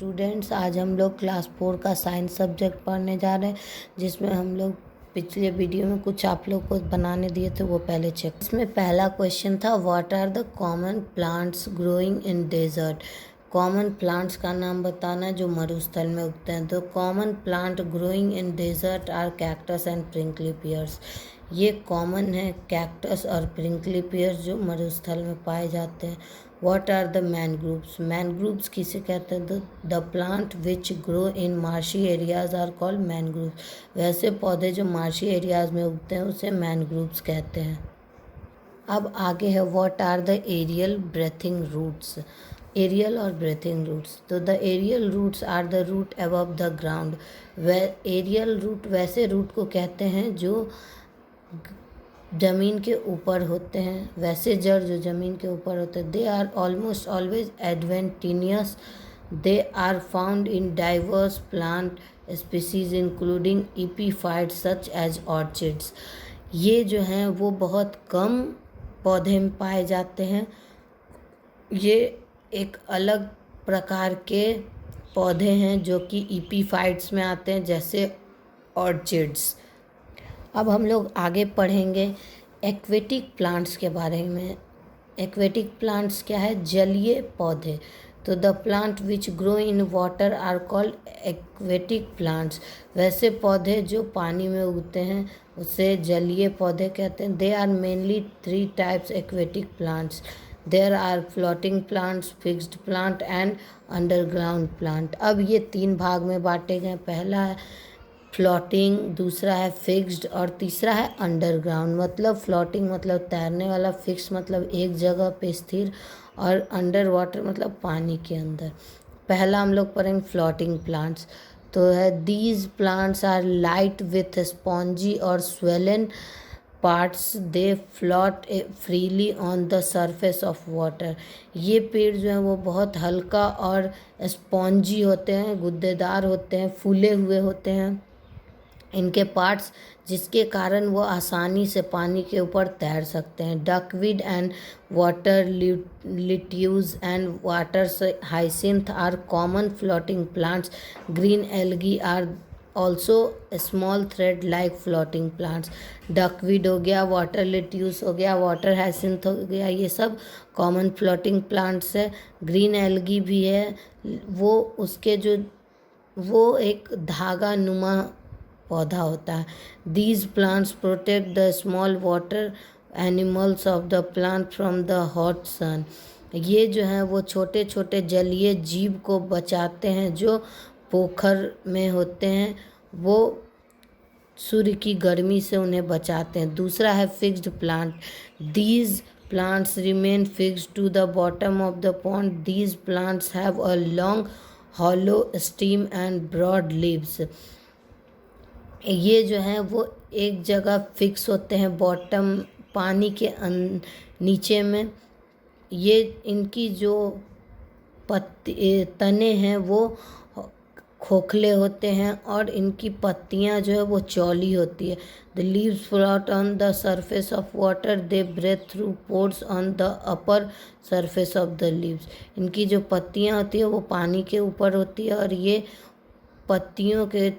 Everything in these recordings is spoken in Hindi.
स्टूडेंट्स, आज हम लोग क्लास 4 का साइंस सब्जेक्ट पढ़ने जा रहे हैं, जिसमें हम लोग पिछले वीडियो में कुछ आप लोग को बनाने दिए थे, वो पहले चेक। इसमें पहला क्वेश्चन था, what are the common plants growing in desert. Common plants का नाम बताना है जो मरुस्थल में उगते हैं। तो common plant growing in desert are cactus and prickly pears. ये कॉमन है, कैक्टस और प्रिंकली पियर्स जो मरुस्थल में पाए जाते हैं। What are the mangroves. Mangroves किसे कहते हैं? The plant which grow in marshy areas are called mangroves. वैसे पौधे जो मार्शी एरियाज में उगते हैं उसे मैनग्रूव्स कहते हैं। अब आगे है, what are the aerial breathing roots. Aerial और ब्रेथिंग रूट्स। तो the aerial roots are the root above the ground. Aerial root वैसे रूट को कहते हैं जो ज़मीन के ऊपर होते हैं, वैसे जड़ जो ज़मीन के ऊपर होते हैं। They are almost always adventitious. They are found in diverse plant species including epiphyte such as orchids. ये जो हैं वो बहुत कम पौधे में पाए जाते हैं। ये एक अलग प्रकार के पौधे हैं जो कि ईपीफाइट्स में आते हैं, जैसे ऑर्चिड्स। अब हम लोग आगे पढ़ेंगे एक्वेटिक प्लांट्स के बारे में। एक्वेटिक प्लांट्स क्या है? जलीय पौधे। तो the plant which grow in water are called aquatic plants. वैसे पौधे जो पानी में उगते हैं उसे जलीय पौधे कहते हैं। They are mainly 3 types aquatic plants. There are floating plants, fixed plant and underground plant. अब ये 3 भाग में बांटे गए। पहला है फ्लोटिंग, दूसरा है फिक्स्ड और तीसरा है अंडरग्राउंड। मतलब फ्लोटिंग मतलब तैरने वाला, फिक्स मतलब एक जगह पे स्थिर, और अंडर वाटर मतलब पानी के अंदर। पहला हम लोग पढ़ेंगे फ्लोटिंग प्लांट्स। तो है, these plants are light with spongy और swollen parts. They float freely on the surface of water. ये पेड़ जो हैं वो बहुत हल्का और स्पॉन्जी होते हैं, गुद्देदार होते हैं, फूले हुए होते हैं इनके पार्ट्स, जिसके कारण वो आसानी से पानी के ऊपर तैर सकते हैं। Duckweed and water lettuce and water hyacinth are common floating plants. Green algae are also small thread like floating plants. Duckweed हो गया, वाटर लिट्यूस हो गया, वाटर हाइसिंथ हो गया, ये सब कॉमन फ्लोटिंग प्लांट्स है। ग्रीन एल्गी भी है, वो एक धागा नुमा पौधा होता है। These plants protect the small water animals of the plant from the hot sun. ये जो हैं वो छोटे छोटे जलीय जीव को बचाते हैं जो पोखर में होते हैं, वो सूर्य की गर्मी से उन्हें बचाते हैं। दूसरा है fixed plant. These plants remain fixed to the bottom of the pond. These plants have a long hollow stem and broad leaves. ये जो हैं वो एक जगह फिक्स होते हैं बॉटम, पानी के नीचे में। ये इनकी जो तने हैं वो खोखले होते हैं और इनकी पत्तियां जो है वो चौली होती है। The leaves float on the surface of water. They breathe through pores on the upper surface of the leaves. इनकी जो पत्तियां होती है वो पानी के ऊपर होती है और ये पत्तियों के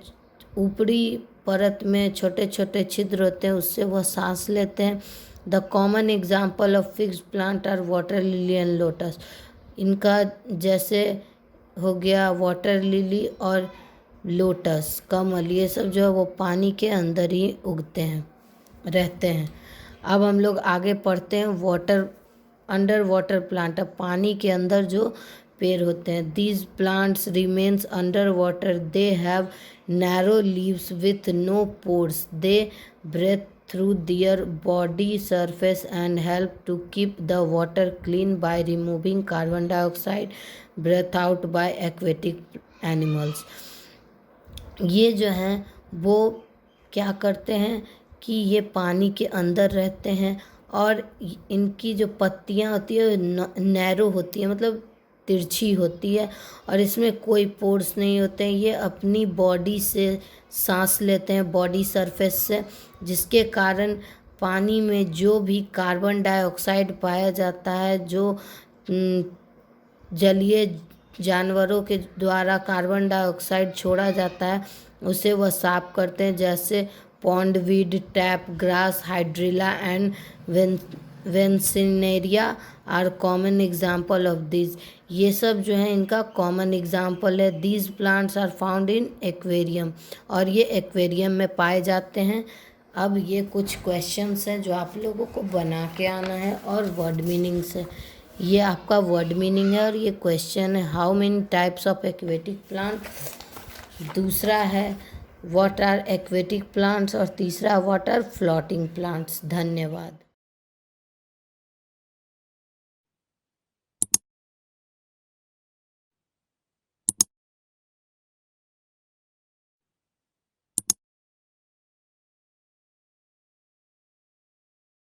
ऊपरी परत में छोटे छोटे छिद्र होते हैं, उससे वह सांस लेते हैं। The common example of fixed plant are water lily and lotus. इनका जैसे हो गया वाटर लिली और लोटस, कमल, ये सब जो है वो पानी के अंदर ही उगते हैं, रहते हैं। अब हम लोग आगे पढ़ते हैं अंडर वाटर प्लांट। अब पानी के अंदर जो पेड़ होते हैं। These plants remains under water. They have narrow leaves with no pores. They breathe through their body surface and help to keep the water clean by removing carbon dioxide breathed out by aquatic animals. ये जो हैं वो क्या करते हैं कि ये पानी के अंदर रहते हैं और इनकी जो पत्तियां होती है नैरो होती है, मतलब तिरछी होती है, और इसमें कोई पोर्स नहीं होते हैं। ये अपनी बॉडी से सांस लेते हैं, बॉडी सरफेस से, जिसके कारण पानी में जो भी कार्बन डाइऑक्साइड पाया जाता है, जो जलीय जानवरों के द्वारा कार्बन डाइऑक्साइड छोड़ा जाता है उसे वह साफ करते हैं, जैसे pond weed, tape grass, hydrilla and vallisneria are common example of this. ये सब जो है इनका कॉमन एग्जाम्पल है। These plants are found in aquarium, और ये एक्वेरियम में पाए जाते हैं। अब ये कुछ क्वेश्चंस हैं जो आप लोगों को बना के आना है और वर्ड मीनिंग से। ये आपका वर्ड मीनिंग है और ये क्वेश्चन है, how many types of aquatic plant. दूसरा है व्हाट आर एक्वेटिक प्लांट्स, और तीसरा व्हाट आर फ्लोटिंग प्लांट्स। धन्यवाद।